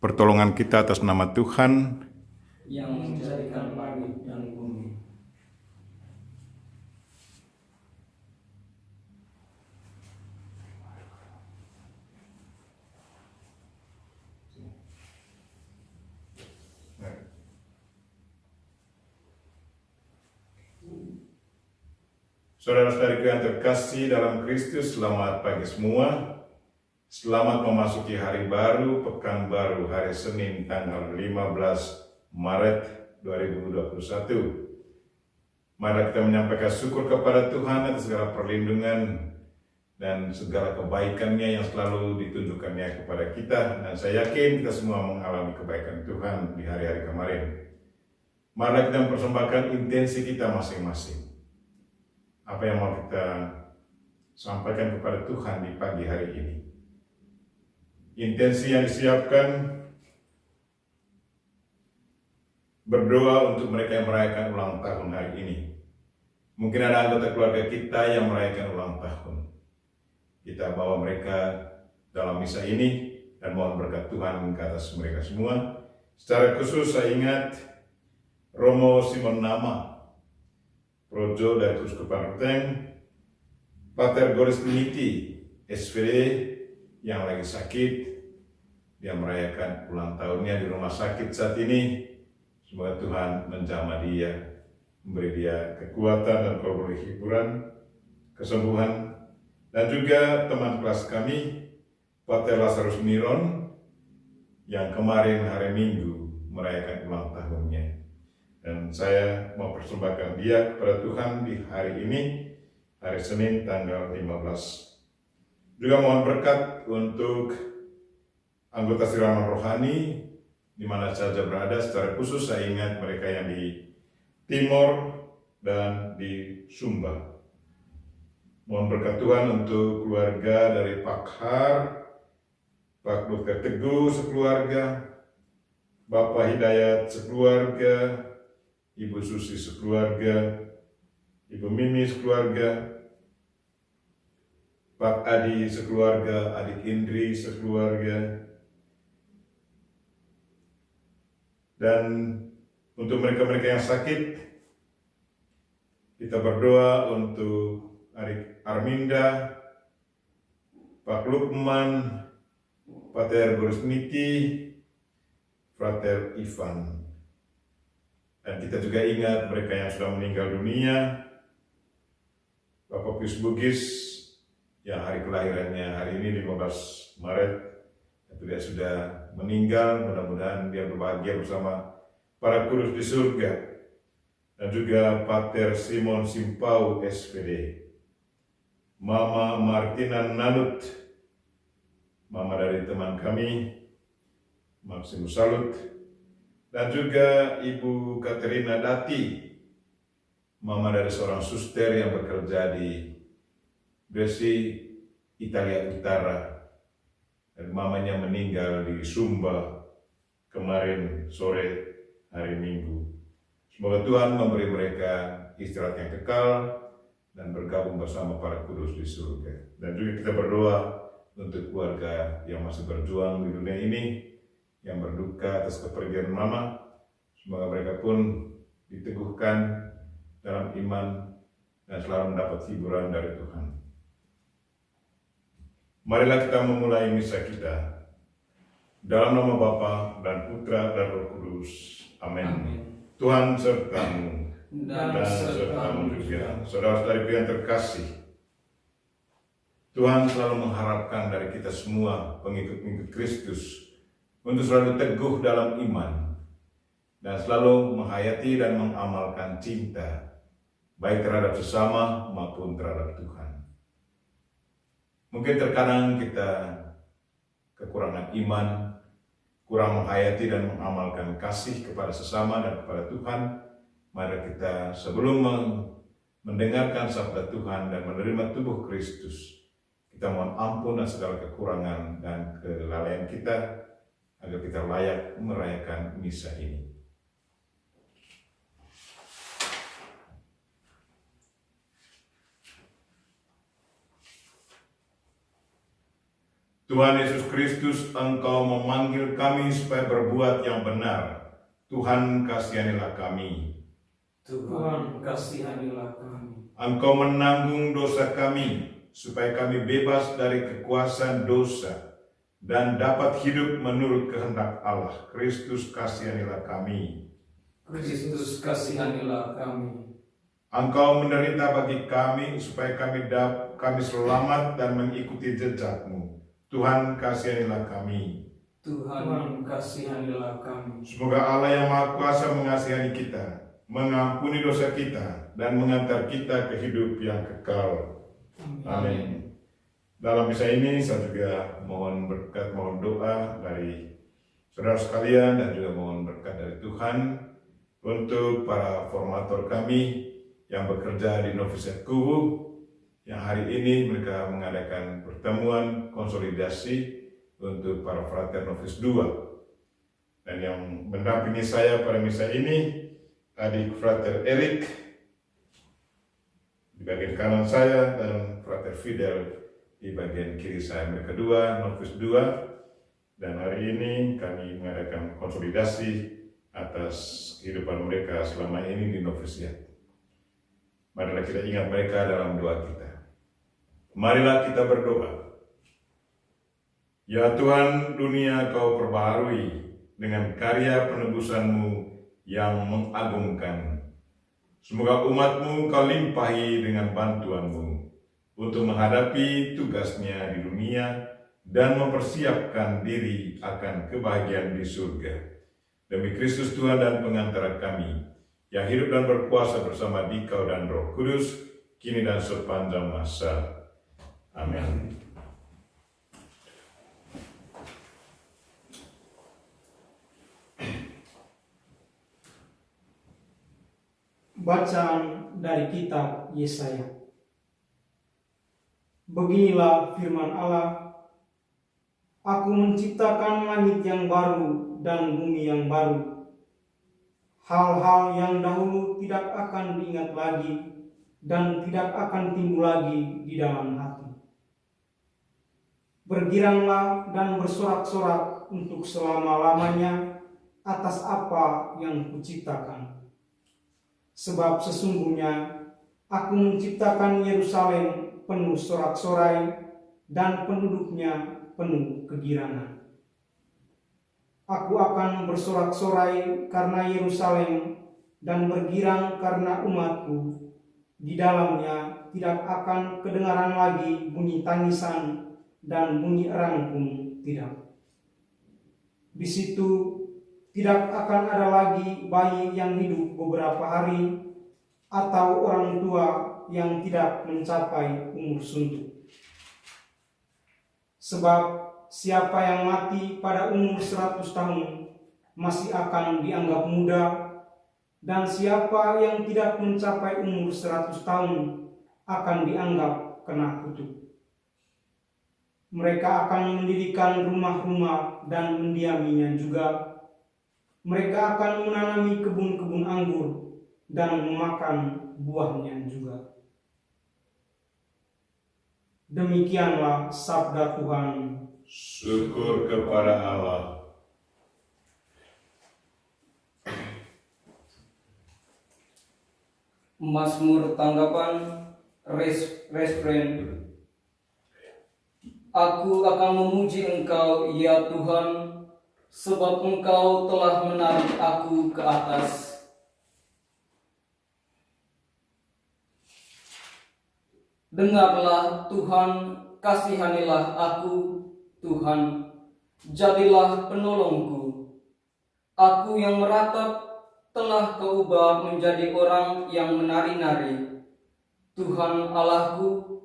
pertolongan kita atas nama Tuhan yang menjadikan langit dan bumi. Saudara-saudariku yang terkasih dalam Kristus, selamat pagi semua. Selamat memasuki hari baru, pekan baru, hari Senin tanggal 15 Maret 2021. Mari kita menyampaikan syukur kepada Tuhan atas segala perlindungan dan segala kebaikannya yang selalu ditunjukkannya kepada kita. Dan saya yakin kita semua mengalami kebaikan Tuhan di hari-hari kemarin. Mari kita mempersembahkan intensi kita masing-masing. Apa yang mau kita sampaikan kepada Tuhan di pagi hari ini. Intensi yang disiapkan berdoa untuk mereka yang merayakan ulang tahun hari ini. Mungkin ada anggota keluarga kita yang merayakan ulang tahun. Kita bawa mereka dalam misa ini dan mohon berkat Tuhan ke atas mereka semua. Secara khusus saya ingat Romo Simon Nama, Projo dari Keuskupan Ruteng, Pater Goris Niti, SVD yang lagi sakit, dia merayakan ulang tahunnya di rumah sakit saat ini. Semoga Tuhan menjamah dia, memberi dia kekuatan dan kalau boleh hiburan, kesembuhan. Dan juga teman kelas kami, Pater Lazarus Miron, yang kemarin hari Minggu merayakan ulang tahunnya. Dan saya mau persembahkan dia kepada Tuhan di hari ini, hari Senin tanggal 15. Juga mohon berkat untuk anggota siraman rohani di mana saja berada. Secara khusus saya ingat mereka yang di Timor dan di Sumba. Mohon berkat Tuhan untuk keluarga dari Pak Har, Pak Dr. Teguh sekeluarga, Bapak Hidayat sekeluarga, Ibu Susi sekeluarga, Ibu Mimi sekeluarga, Pak Adi sekeluarga, Adik Indri sekeluarga. Dan untuk mereka-mereka yang sakit, kita berdoa untuk Adik Arminda, Pak Lukman, Pater Goris Niti, Frater Ivan. Dan kita juga ingat mereka yang sudah meninggal dunia, Bapak Pius Bugis yang hari kelahirannya hari ini 15 Maret, itu dia sudah meninggal, mudah-mudahan dia berbahagia bersama para kudus di surga. Dan juga Pater Simon Simpau SPD, Mama Martina Nanut, mama dari teman kami, Maximus Salut, dan juga Ibu Katerina Dati, mama dari seorang suster yang bekerja di Brescia, Italia Utara. Dan mamanya meninggal di Sumba kemarin sore hari Minggu. Semoga Tuhan memberi mereka istirahat yang kekal dan bergabung bersama para kudus di surga. Dan juga kita berdoa untuk keluarga yang masih berjuang di dunia ini, yang berduka atas kepergian mama. Semoga mereka pun diteguhkan dalam iman dan selalu mendapat hiburan dari Tuhan. Marilah kita memulai misa kita dalam nama Bapa dan Putra dan Roh Kudus. Amin. Tuhan sertamu dan sertamu juga. Saudara-saudariku yang terkasih, Tuhan selalu mengharapkan dari kita semua pengikut-pengikut Kristus untuk selalu teguh dalam iman dan selalu menghayati dan mengamalkan cinta, baik terhadap sesama maupun terhadap Tuhan. Mungkin terkadang kita kekurangan iman, kurang menghayati dan mengamalkan kasih kepada sesama dan kepada Tuhan. Mari kita sebelum mendengarkan sabda Tuhan dan menerima tubuh Kristus, kita mohon ampun dan segala kekurangan dan kelalaian kita, agar kita layak merayakan misa ini. Tuhan Yesus Kristus, Engkau memanggil kami supaya berbuat yang benar. Tuhan, kasihanilah kami. Tuhan, kasihanilah kami. Engkau menanggung dosa kami, supaya kami bebas dari kekuasaan dosa dan dapat hidup menurut kehendak Allah. Kristus, kasihanilah kami. Kristus, kasihanilah kami. Engkau menderita bagi kami, supaya kami selamat dan mengikuti jejak-Mu. Tuhan, kasihanilah kami. Tuhan, kasihanilah kami. Semoga Allah yang Maha Kuasa mengasihani kita, mengampuni dosa kita, dan mengantar kita ke hidup yang kekal. Amin. Dalam misa ini saya juga mohon berkat, mohon doa dari saudara sekalian, dan juga mohon berkat dari Tuhan untuk para formator kami yang bekerja di Novisiat Kubu, yang hari ini mereka mengadakan pertemuan konsolidasi untuk para frater Novis 2. Dan yang mendampingi saya pada misa ini, adik frater Erik di bagian kanan saya, dan frater Fidel di bagian kiri saya. Mereka dua Novis 2, dan hari ini kami mengadakan konsolidasi atas kehidupan mereka selama ini di novisiat. Marilah kita ingat mereka dalam doa kita. Marilah kita berdoa. Ya Tuhan, dunia Kau perbaharui dengan karya penebusan-Mu yang mengagumkan. Semoga umat-Mu Kau limpahi dengan bantuan-Mu untuk menghadapi tugasnya di dunia dan mempersiapkan diri akan kebahagiaan di surga. Demi Kristus Tuhan dan pengantara kami, yang hidup dan berkuasa bersama Dikau dan Roh Kudus, kini dan sepanjang masa. Amin. Bacaan dari kitab Yesaya. Beginilah firman Allah, Aku menciptakan langit yang baru dan bumi yang baru. Hal-hal yang dahulu tidak akan diingat lagi dan tidak akan timbul lagi di dalam hati. Bergiranglah dan bersorak-sorak untuk selama-lamanya atas apa yang Kuciptakan. Sebab sesungguhnya Aku menciptakan Yerusalem penuh sorak-sorai dan penduduknya penuh kegirangan. Aku akan bersorak-sorai karena Yerusalem dan bergirang karena umatku. Di dalamnya tidak akan kedengaran lagi bunyi tangisan dan bunyi erang pun tidak. Di situ tidak akan ada lagi bayi yang hidup beberapa hari atau orang tua yang tidak mencapai umur suntuk. Sebab siapa yang mati pada umur 100 tahun masih akan dianggap muda, dan siapa yang tidak mencapai umur 100 tahun akan dianggap kena kutuk. Mereka akan mendirikan rumah-rumah dan mendiaminya juga. Mereka akan menanami kebun-kebun anggur dan memakan buahnya juga. Demikianlah sabda Tuhan. Syukur kepada Allah. Mazmur tanggapan refrain. Aku akan memuji Engkau, ya Tuhan, sebab Engkau telah menarik aku ke atas. Dengarlah Tuhan, kasihanilah aku, Tuhan, jadilah penolongku. Aku yang meratap telah Kau ubah menjadi orang yang menari-nari. Tuhan Allahku,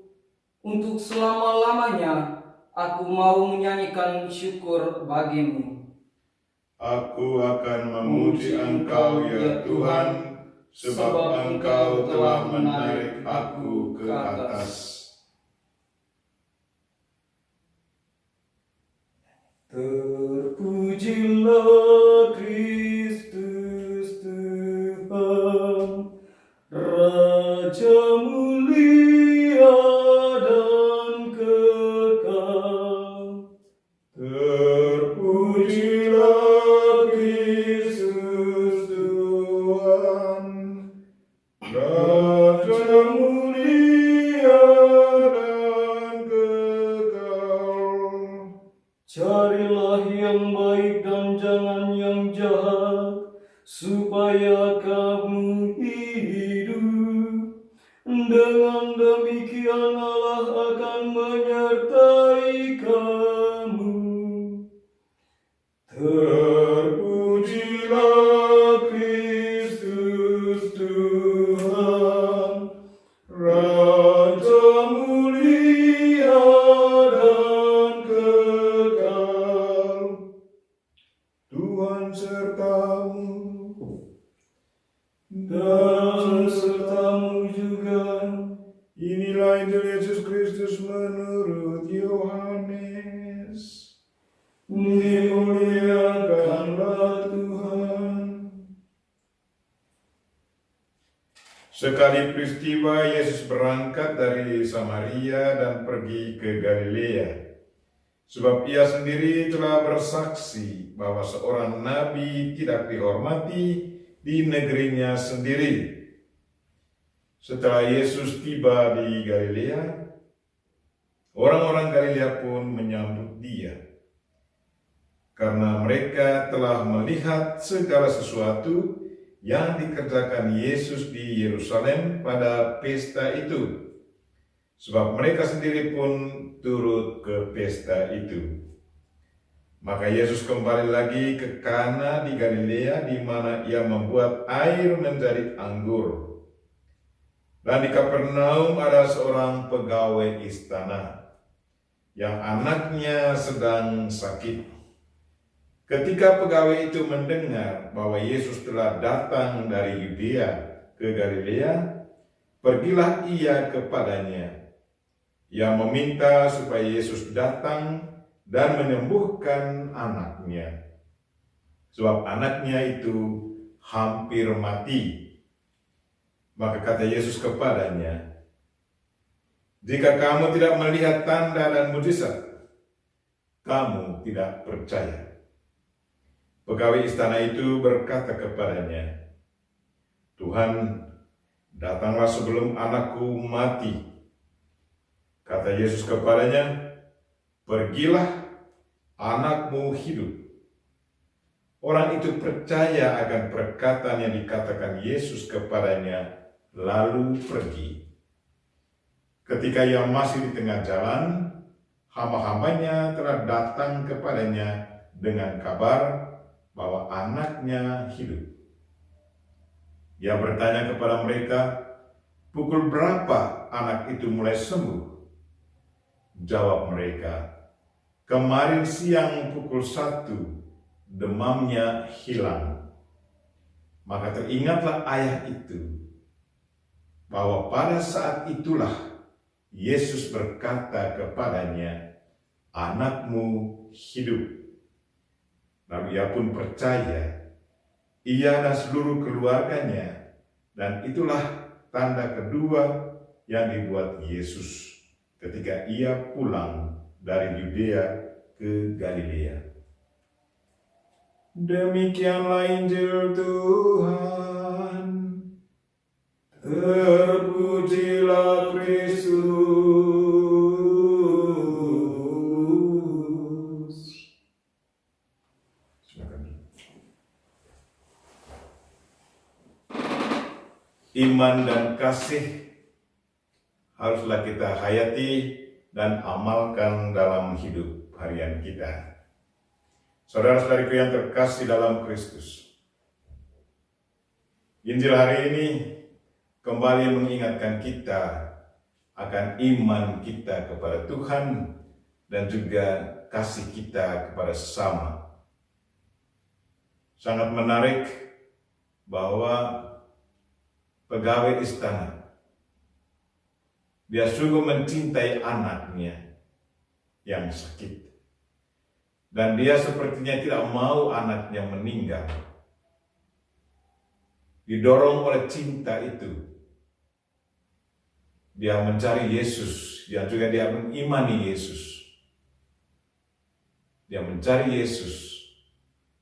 untuk selama-lamanya aku mau menyanyikan syukur bagi-Mu. Aku akan memuji Engkau, ya Tuhan, sebab Engkau telah menarik aku ke atas. Terpujilah Kristus Tuhan, Raja mulia dan kekal. Terpujilah Kristus Tuhan, Raja mulia dan kekal. Carilah yang baik dan jangan yang jahat, supaya kamu hidup. Dengan demikian Allah akan menyertai kamu. Terpujilah Kristus Tuhan, Raja mulia dan kekal. Tuhan sertamu Dan sertamu juga. Inilah Injil Yesus Kristus menurut Yohanes. Dimuliakanlah Tuhan. Sekali peristiwa Yesus berangkat dari Samaria dan pergi ke Galilea. Sebab ia sendiri telah bersaksi bahwa seorang nabi tidak dihormati di negerinya sendiri. Setelah Yesus tiba di Galilea, orang-orang Galilea pun menyambut dia, karena mereka telah melihat segala sesuatu yang dikerjakan Yesus di Yerusalem pada pesta itu. Sebab mereka sendiri pun turut ke pesta itu. Maka Yesus kembali lagi ke Kana di Galilea, di mana ia membuat air menjadi anggur. Dan di Kapernaum ada seorang pegawai istana yang anaknya sedang sakit. Ketika pegawai itu mendengar bahwa Yesus telah datang dari Yudea ke Galilea, pergilah ia kepadanya. Ia meminta supaya Yesus datang dan menyembuhkan anaknya, sebab anaknya itu hampir mati. Maka kata Yesus kepadanya, "Jika kamu tidak melihat tanda dan mujizat, kamu tidak percaya." Pegawai istana itu berkata kepadanya, "Tuhan, datanglah sebelum anakku mati." Kata Yesus kepadanya, "Pergilah, anakmu hidup." Orang itu percaya akan perkataan yang dikatakan Yesus kepadanya, lalu pergi. Ketika ia masih di tengah jalan, hamba-hambanya telah datang kepadanya dengan kabar bahwa anaknya hidup. Ia bertanya kepada mereka, "Pukul berapa anak itu mulai sembuh?" Jawab mereka, "Kemarin siang pukul 1, demamnya hilang." Maka teringatlah ayah itu, bahwa pada saat itulah Yesus berkata kepadanya, "Anakmu hidup." Lalu ia pun percaya, ia dan seluruh keluarganya, dan itulah tanda kedua yang dibuat Yesus ketika ia pulang dari Yudea ke Galilea. Demikianlah Injil Tuhan. Terpujilah Kristus. Silakan. Iman dan kasih haruslah kita hayati dan amalkan dalam hidup harian kita. Saudara-saudariku yang terkasih dalam Kristus, Injil hari ini kembali mengingatkan kita akan iman kita kepada Tuhan dan juga kasih kita kepada sesama. Sangat menarik bahwa pegawai istana, dia sungguh mencintai anaknya yang sakit. Dan dia sepertinya tidak mau anaknya meninggal. Didorong oleh cinta itu, dia mencari Yesus, dan juga dia mengimani Yesus. Dia mencari Yesus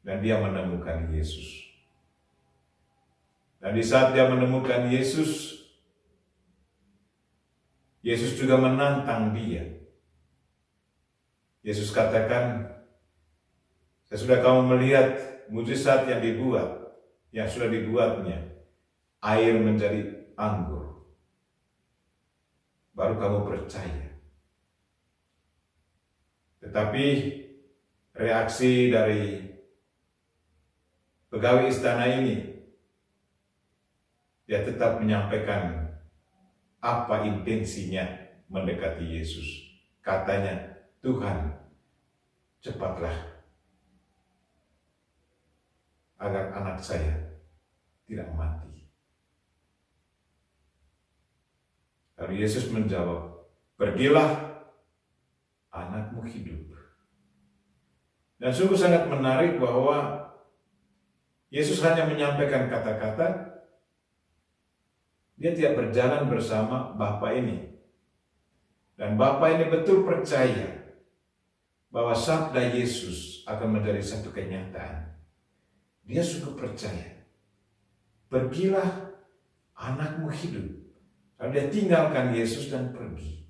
dan dia menemukan Yesus. Dan di saat dia menemukan Yesus, Yesus juga menantang dia. Yesus katakan, sesudah kamu melihat mujizat yang sudah dibuatnya, air menjadi anggur, baru kamu percaya. Tetapi reaksi dari pegawai istana ini, dia tetap menyampaikan apa intensinya mendekati Yesus. Katanya, Tuhan, cepatlah agar anak saya tidak mati. Lalu Yesus menjawab, pergilah, anakmu hidup. Dan sungguh sangat menarik bahwa Yesus hanya menyampaikan kata-kata, dia tidak berjalan bersama Bapa ini. Dan Bapa ini betul percaya bahwa sabda Yesus akan menjadi satu kenyataan. Dia sungguh percaya. Pergilah, anakmu hidup. Lalu dia tinggalkan Yesus dan pergi.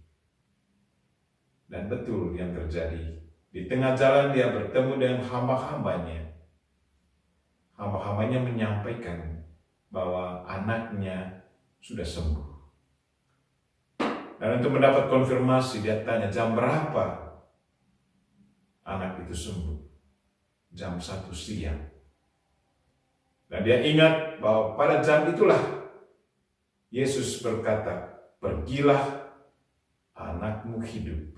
Dan betul yang terjadi. Di tengah jalan dia bertemu dengan hamba-hambanya. Hamba-hambanya menyampaikan bahwa anaknya sudah sembuh. Dan untuk mendapat konfirmasi, dia tanya, jam berapa anak itu sembuh? Jam 1 siang. Dan dia ingat bahwa pada jam itulah Yesus berkata, pergilah, anakmu hidup.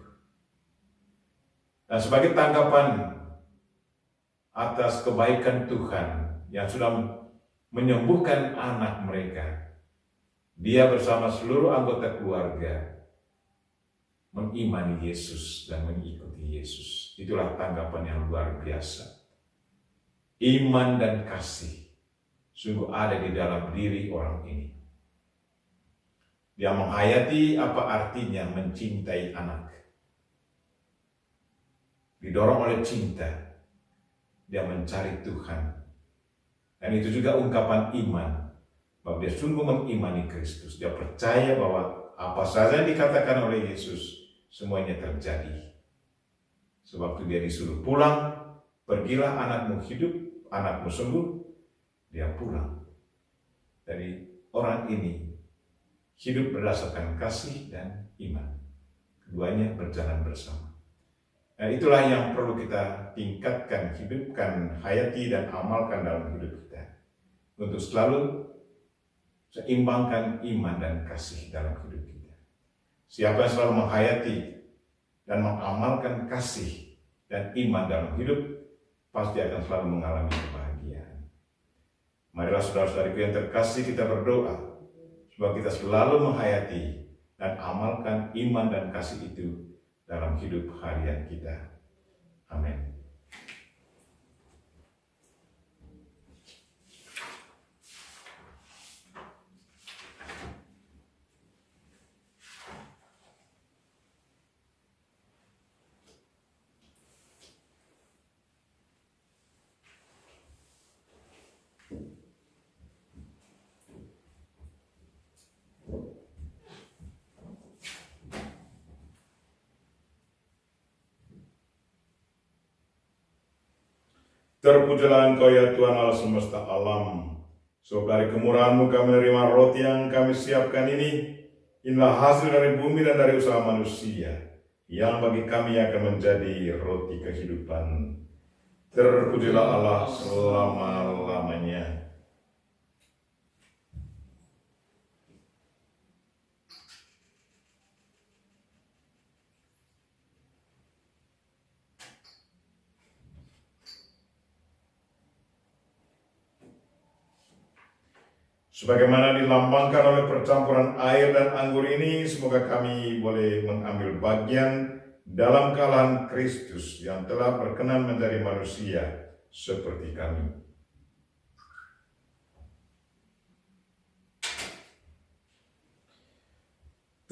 Dan sebagai tanggapan atas kebaikan Tuhan yang sudah menyembuhkan anak mereka, dia bersama seluruh anggota keluarga mengimani Yesus dan mengikuti Yesus. Itulah tanggapan yang luar biasa. Iman dan kasih sungguh ada di dalam diri orang ini. Dia menghayati apa artinya mencintai anak. Didorong oleh cinta, dia mencari Tuhan. Dan itu juga ungkapan iman, bahwa dia sungguh mengimani Kristus. Dia percaya bahwa apa saja yang dikatakan oleh Yesus, semuanya terjadi. Sewaktu dia disuruh pulang, pergilah, anakmu hidup, anakmu sembuh, dia pulang. Jadi orang ini hidup berdasarkan kasih dan iman. Keduanya berjalan bersama. Dan itulah yang perlu kita tingkatkan, hidupkan, hayati dan amalkan dalam hidup kita. Untuk selalu seimbangkan iman dan kasih dalam hidup kita. Siapa yang selalu menghayati dan mengamalkan kasih dan iman dalam hidup, pasti akan selalu mengalami kebahagiaan. Marilah saudara-saudariku yang terkasih, kita berdoa supaya kita selalu menghayati dan amalkan iman dan kasih itu dalam hidup harian kita. Amin. Terpujilah Engkau ya Tuhan Allah semesta alam. Sebab dari kemurahan-Mu kami menerima roti yang kami siapkan ini. Inilah hasil dari bumi dan dari usaha manusia, yang bagi kami akan menjadi roti kehidupan. Terpujilah Allah selama-lamanya. Sebagaimana dilambangkan oleh percampuran air dan anggur ini, semoga kami boleh mengambil bagian dalam kealahan Kristus yang telah berkenan menjadi manusia seperti kami.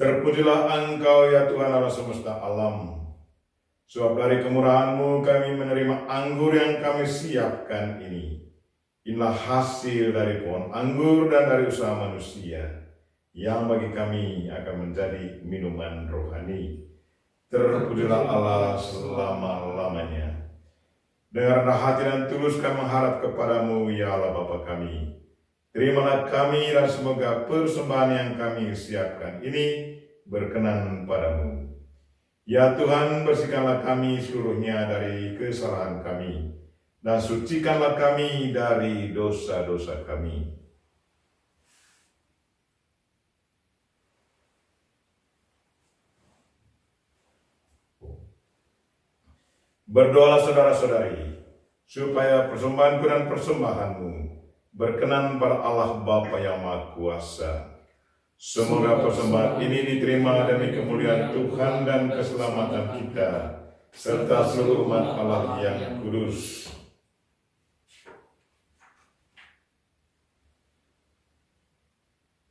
Terpujilah Engkau ya Tuhan Allah semesta alam. Sebab dari kemurahan-Mu kami menerima anggur yang kami siapkan ini. Inilah hasil dari pohon anggur dan dari usaha manusia, yang bagi kami akan menjadi minuman rohani. Terpujilah Allah selama-lamanya. Dengan rendah hati dan tulus kami mengharap kepadamu, ya Allah Bapa kami. Terimalah kami dan semoga persembahan yang kami siapkan ini berkenan padamu. Ya Tuhan, bersihkanlah kami seluruhnya dari kesalahan kami, dan sucikanlah kami dari dosa-dosa kami. Berdoalah saudara-saudari, supaya persembahanku dan persembahanmu berkenan pada Allah Bapa yang Maha Kuasa. Semoga persembahan ini diterima demi kemuliaan Tuhan dan keselamatan kita, serta seluruh umat Allah yang kudus.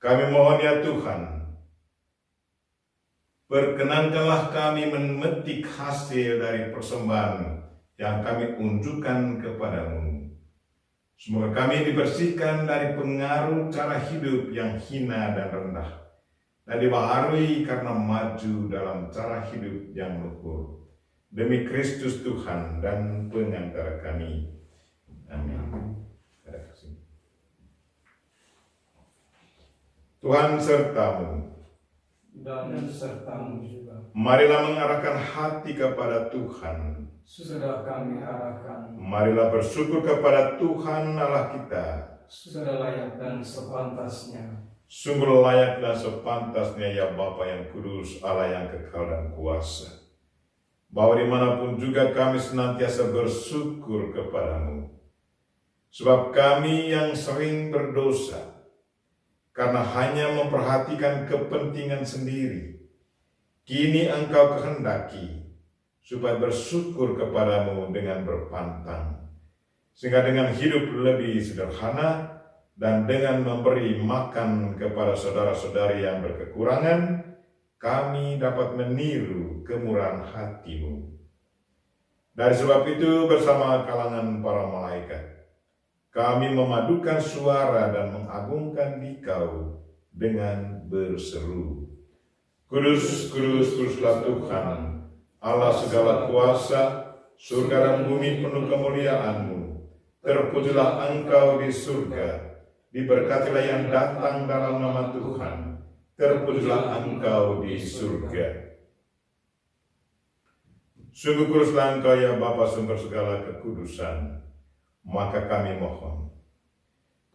Kami mohon ya Tuhan, perkenankanlah kami memetik hasil dari persembahan yang kami unjukkan kepadamu. Semoga kami dibersihkan dari pengaruh cara hidup yang hina dan rendah, dan dibaharui karena maju dalam cara hidup yang luhur. Demi Kristus Tuhan dan pengantara kami. Amin. Tuhan sertamu. Dan sertamu juga. Marilah mengarahkan hati kepada Tuhan. Sudah kami arahkan. Marilah bersyukur kepada Tuhan Allah kita. Sudah layak dan sepantasnya. Sungguh layak dan sepantasnya ya Bapa yang kudus, Allah yang kekal dan kuasa. Bahwa dimanapun juga kami senantiasa bersyukur kepadamu. Sebab kami yang sering berdosa, karena hanya memperhatikan kepentingan sendiri, kini Engkau kehendaki supaya bersyukur kepadamu dengan berpantang, sehingga dengan hidup lebih sederhana dan dengan memberi makan kepada saudara-saudari yang berkekurangan, kami dapat meniru kemurahan hati-Mu. Dari sebab itu bersama kalangan para malaikat, kami memadukan suara dan mengagungkan Dikau dengan berseru, Kudus, kudus, kuduslah Tuhan, Allah segala kuasa, surga dan bumi penuh kemuliaan-Mu. Terpujilah Engkau di surga, diberkatilah yang datang dalam nama Tuhan. Terpujilah Engkau di surga. Sungguh kuduslah Engkau ya Bapa sumber segala kekudusan. Maka kami mohon,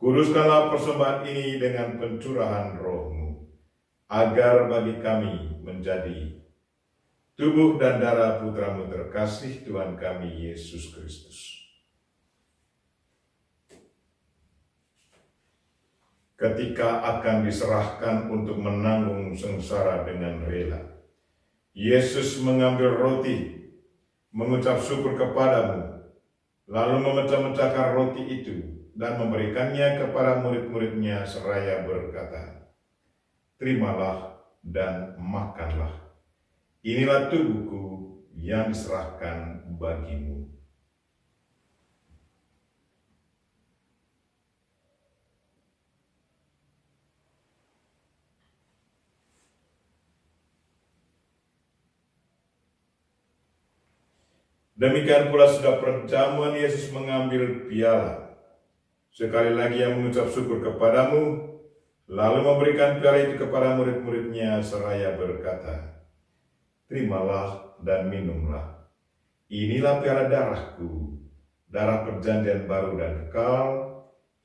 kuduskanlah persembahan ini dengan pencurahan Roh-Mu, agar bagi kami menjadi tubuh dan darah Putra-Mu terkasih Tuhan kami Yesus Kristus. Ketika akan diserahkan untuk menanggung sengsara dengan rela, Yesus mengambil roti, mengucap syukur kepadamu, lalu memecah-mecahkan roti itu dan memberikannya kepada murid-muridnya seraya berkata, Terimalah dan makanlah. Inilah tubuhku yang diserahkan bagimu. Demikian pula sudah perjamuan Yesus mengambil piala. Sekali lagi ia mengucap syukur kepadamu, lalu memberikan piala itu kepada murid-muridnya seraya berkata, Terimalah dan minumlah. Inilah piala darahku, darah perjanjian baru dan kekal,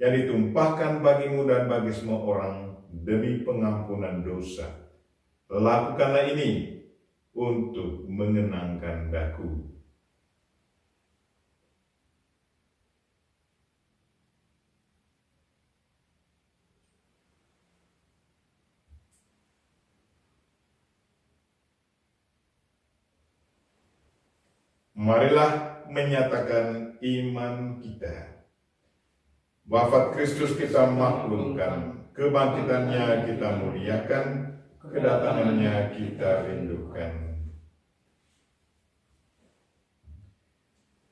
yang ditumpahkan bagimu dan bagi semua orang demi pengampunan dosa. Lakukanlah ini untuk mengenangkan daku. Marilah menyatakan iman kita. Wafat Kristus kita maklumkan, kebangkitannya kita muliakan, kedatangannya kita rindukan.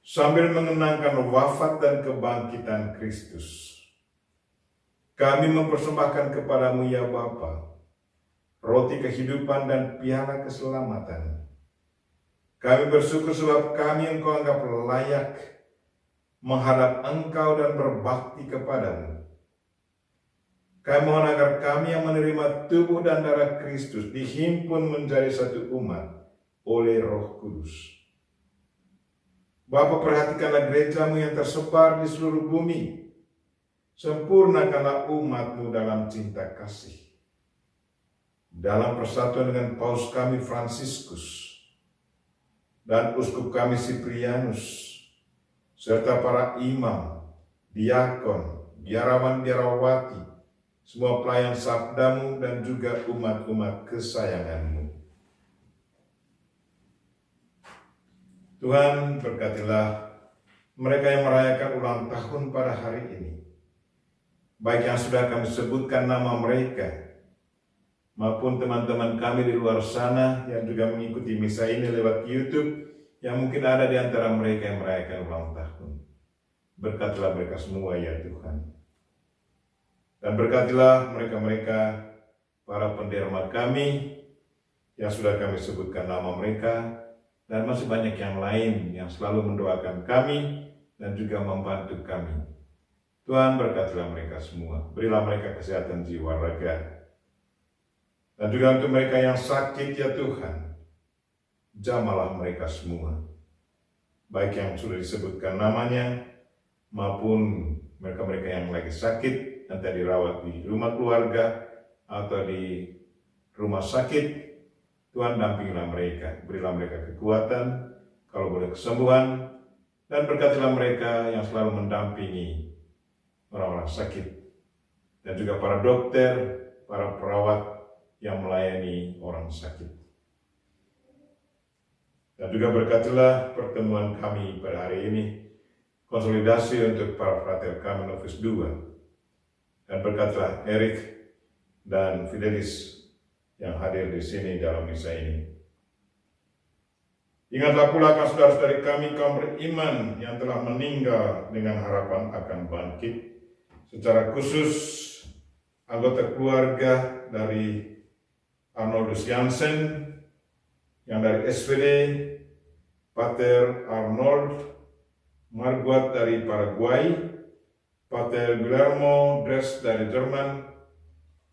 sambil mengenangkan wafat dan kebangkitan Kristus. Kami mempersembahkan kepadamu ya Bapa, roti kehidupan dan piala keselamatan. Kami bersyukur sebab kami Engkau anggap layak menghadap Engkau dan berbakti kepadamu. Kami mohon agar kami yang menerima tubuh dan darah Kristus dihimpun menjadi satu umat oleh Roh Kudus. Bapa, perhatikanlah gerejamu yang tersebar di seluruh bumi. Sempurnakanlah umatmu dalam cinta kasih. Dalam persatuan dengan Paus kami Fransiskus dan Uskup kami Siprianus, serta para imam, diakon, biarawan-biarawati, semua pelayan sabdamu dan juga umat-umat kesayanganmu. Tuhan, berkatilah mereka yang merayakan ulang tahun pada hari ini, baik yang sudah kami sebutkan nama mereka, maupun teman-teman kami di luar sana yang juga mengikuti misa ini lewat YouTube, yang mungkin ada di antara mereka yang merayakan ulang tahun. Berkatilah mereka semua ya Tuhan. Dan berkatilah mereka-mereka, para penderma kami, yang sudah kami sebutkan nama mereka, dan masih banyak yang lain yang selalu mendoakan kami dan juga membantu kami. Tuhan, berkatilah mereka semua. Berilah mereka kesehatan jiwa raga. Dan juga untuk mereka yang sakit ya Tuhan, jamalah mereka semua. Baik yang sudah disebutkan namanya, maupun mereka-mereka yang lagi sakit, entah dirawat di rumah keluarga atau di rumah sakit. Tuhan, dampingilah mereka, berilah mereka kekuatan, kalau boleh kesembuhan, dan berkatilah mereka yang selalu mendampingi orang-orang sakit, dan juga para dokter, para perawat yang melayani orang sakit. Dan juga berkatilah pertemuan kami pada hari ini, konsolidasi untuk para frater kami Novus 2, dan berkatilah Erik dan Fidelis yang hadir di sini dalam misa ini. Ingatlah pula akan saudara-saudari kami kaum beriman yang telah meninggal dengan harapan akan bangkit. Secara khusus anggota keluarga dari Arnoldus Jansen yang dari SPD, Pater Arnold Marguat dari Paraguay, Pater Guillermo Dres dari Jerman,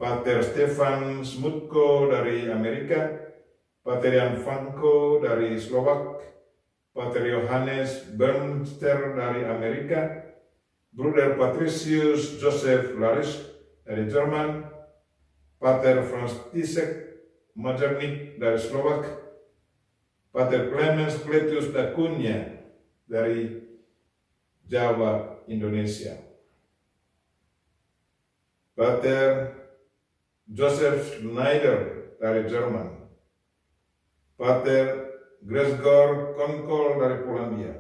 Pater Stefan Smutko dari Amerika, Pater Jan Franco dari Slovak, Pater Johannes Bernster dari Amerika, Bruder Patricius Joseph Laris dari Jerman, Pater František Majernik dari Slovak, Pater Clemens Cletus Dacunia dari Jawa, Indonesia, Pater Joseph Schneider dari Jerman, Pater Grzegor Konkol dari Polandia,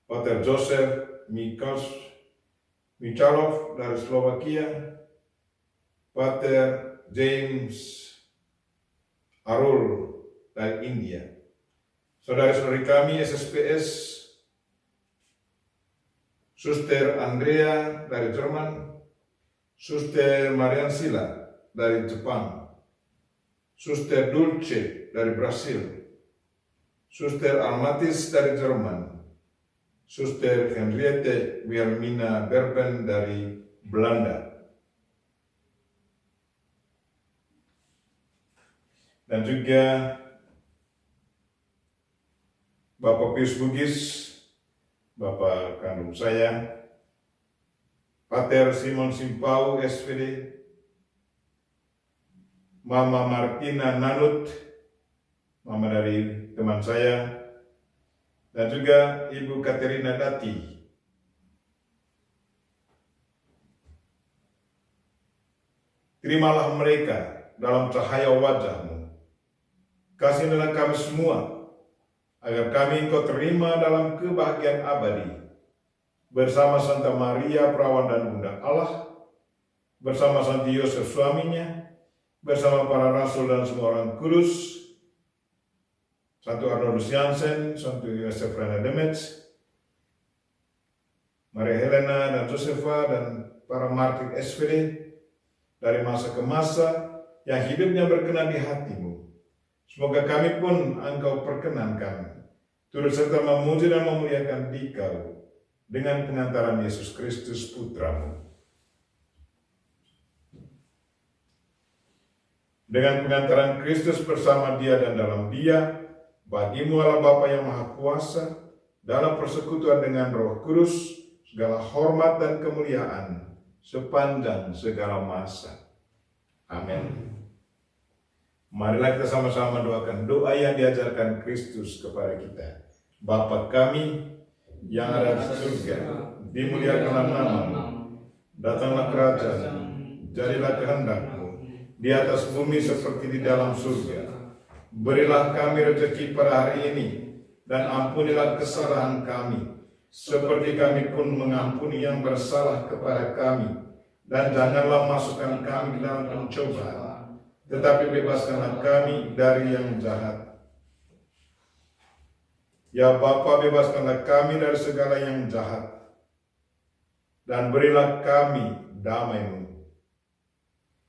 Pater Joseph Michalov dari Slovakia, Pater James Arul dari India. Saudara-saudari kami SSPS, Suster Andrea dari Jerman, Suster Marian Sila dari Jepang, Suster Dulce dari Brasil, Suster Almatis dari Jerman, Suster Henriette Wilhelmina Berben dari Belanda, dan juga Bapak Pius Bugis, Bapak kandung saya, Pater Simon Simpau SPD, Mama Martina Nanut, mama dari teman saya, dan juga Ibu Katerina Dati. Terimalah mereka dalam cahaya wajah-Mu. Kasihilah kami semua, agar kami Engkau terima dalam kebahagiaan abadi, bersama Santa Maria Perawan dan Bunda Allah, bersama Santi Yosef suaminya, bersama para rasul dan semua orang kudus, Santo Arnoldus Jansen, Santo Yosef Rena Demets, Maria Helena dan Josefa dan para martir SVD dari masa ke masa yang hidupnya berkenan di hatimu. Semoga kami pun Engkau perkenankan, turut serta memuji dan memuliakan Dikau dengan pengantaran Yesus Kristus Putramu. Dengan pengantaran Kristus bersama Dia dan dalam Dia, bagimu Allah Bapa yang Maha Kuasa, dalam persekutuan dengan Roh Kudus, segala hormat dan kemuliaan sepanjang segala masa. Amin. Marilah kita sama-sama doakan doa yang diajarkan Kristus kepada kita. Bapa kami yang ada di surga, dimuliakanlah namamu, datanglah kerajaan, jadilah kehendak-Mu di atas bumi seperti di dalam surga. Berilah kami rezeki pada hari ini, dan ampunilah kesalahan kami, seperti kami pun mengampuni yang bersalah kepada kami. Dan janganlah masukkan kami ke dalam pencobaan, tetapi bebaskanlah kami dari yang jahat. Ya Bapa, bebaskanlah kami dari segala yang jahat, dan berilah kami damai-Mu.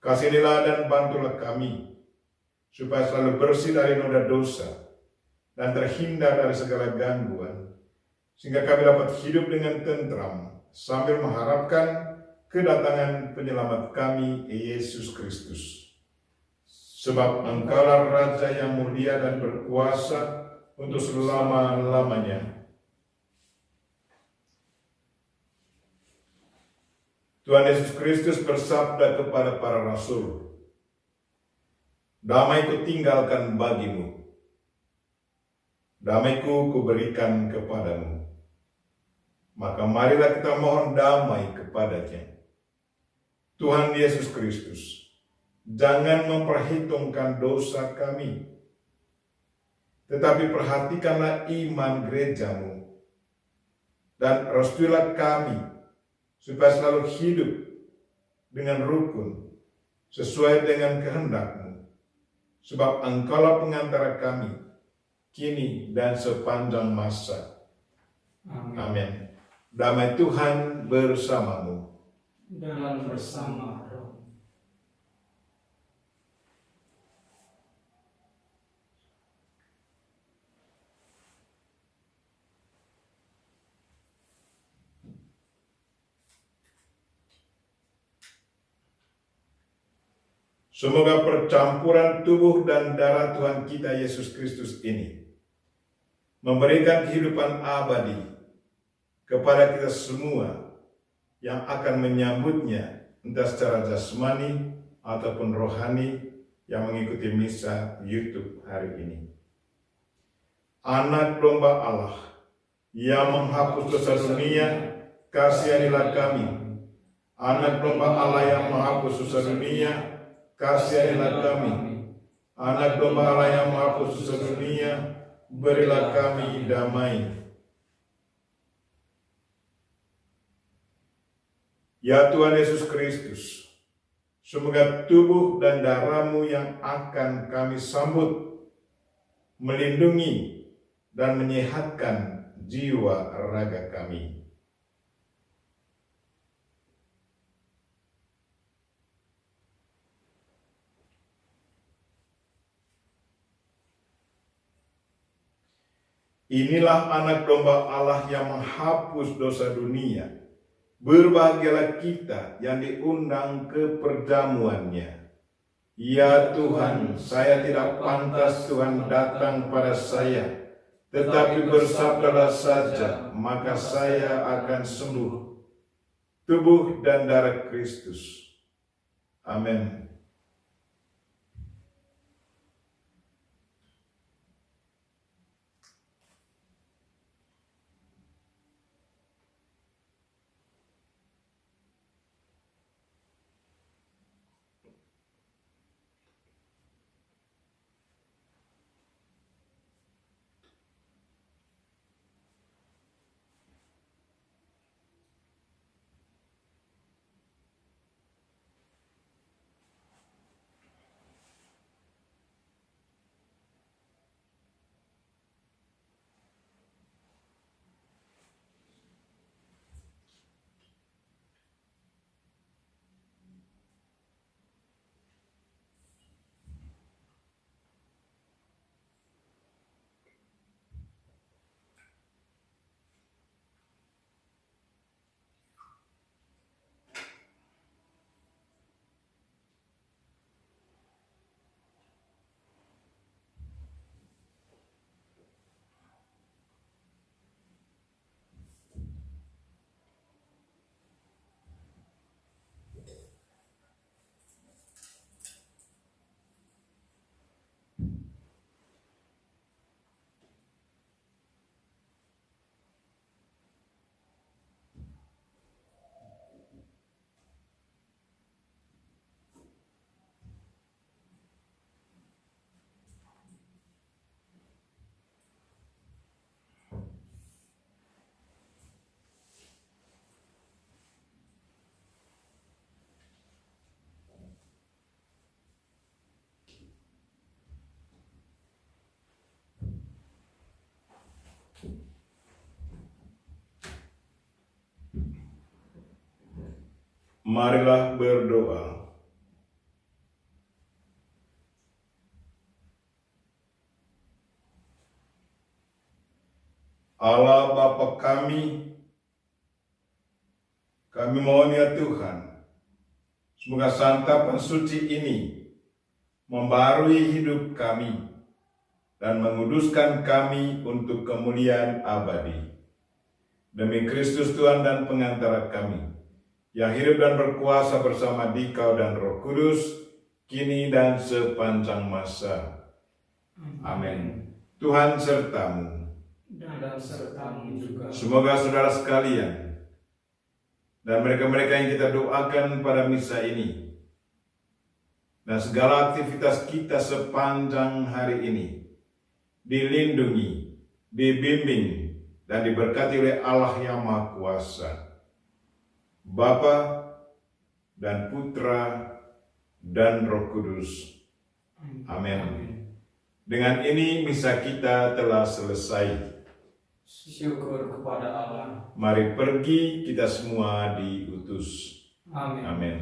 Kasihanilah dan bantulah kami, supaya selalu bersih dari noda dosa, dan terhindar dari segala gangguan, sehingga kami dapat hidup dengan tentram, sambil mengharapkan kedatangan penyelamat kami, Yesus Kristus. Sebab Engkaulah Raja yang mulia dan berkuasa untuk selama-lamanya. Tuhan Yesus Kristus bersabda kepada para rasul, "Damai-Ku tinggalkan bagimu, damai-Ku kuberikan kepadamu." Maka marilah kita mohon damai kepada-Nya. Tuhan Yesus Kristus, jangan memperhitungkan dosa kami, tetapi perhatikanlah iman gereja-Mu, dan restuilah kami, supaya selalu hidup dengan rukun, sesuai dengan kehendak-Mu, sebab Engkaulah pengantara kami, kini dan sepanjang masa. Amin. Damai Tuhan bersamamu. Dan bersama roh. Semoga percampuran tubuh dan darah Tuhan kita Yesus Kristus ini memberikan kehidupan abadi kepada kita semua yang akan menyambutnya, entah secara jasmani ataupun rohani yang mengikuti misa YouTube hari ini. Anak domba Allah yang menghapus dosa dunia, kasihanilah kami. Anak domba Allah yang menghapus dosa dunia, kasihanilah kami. Anak domba Allah yang menghapus dosa dunia, berilah kami damai. Ya Tuhan Yesus Kristus, semoga tubuh dan darah-Mu yang akan kami sambut melindungi dan menyehatkan jiwa raga kami. Inilah anak domba Allah yang menghapus dosa dunia. Berbahagialah kita yang diundang ke perjamuannya. Ya Tuhan, saya tidak pantas Tuhan datang pada saya, tetapi bersabdalah saja, maka saya akan sembuh. Tubuh dan darah Kristus. Amin. Marilah berdoa. Allah Bapa kami mohon ya Tuhan, semoga santapan suci ini membarui hidup kami dan menguduskan kami untuk kemuliaan abadi. Demi Kristus Tuhan dan pengantara kami, yang hidup dan berkuasa bersama Dikau dan Roh Kudus, kini dan sepanjang masa. Amin. Tuhan sertamu. Dan sertamu juga. Semoga saudara sekalian dan mereka-mereka yang kita doakan pada misa ini dan segala aktivitas kita sepanjang hari ini dilindungi, dibimbing, dan diberkati oleh Allah yang Maha Kuasa, Bapa dan Putra dan Roh Kudus. Amin. Dengan ini misa kita telah selesai. Syukur kepada Allah. Mari pergi kita semua diutus. Amin. Amin.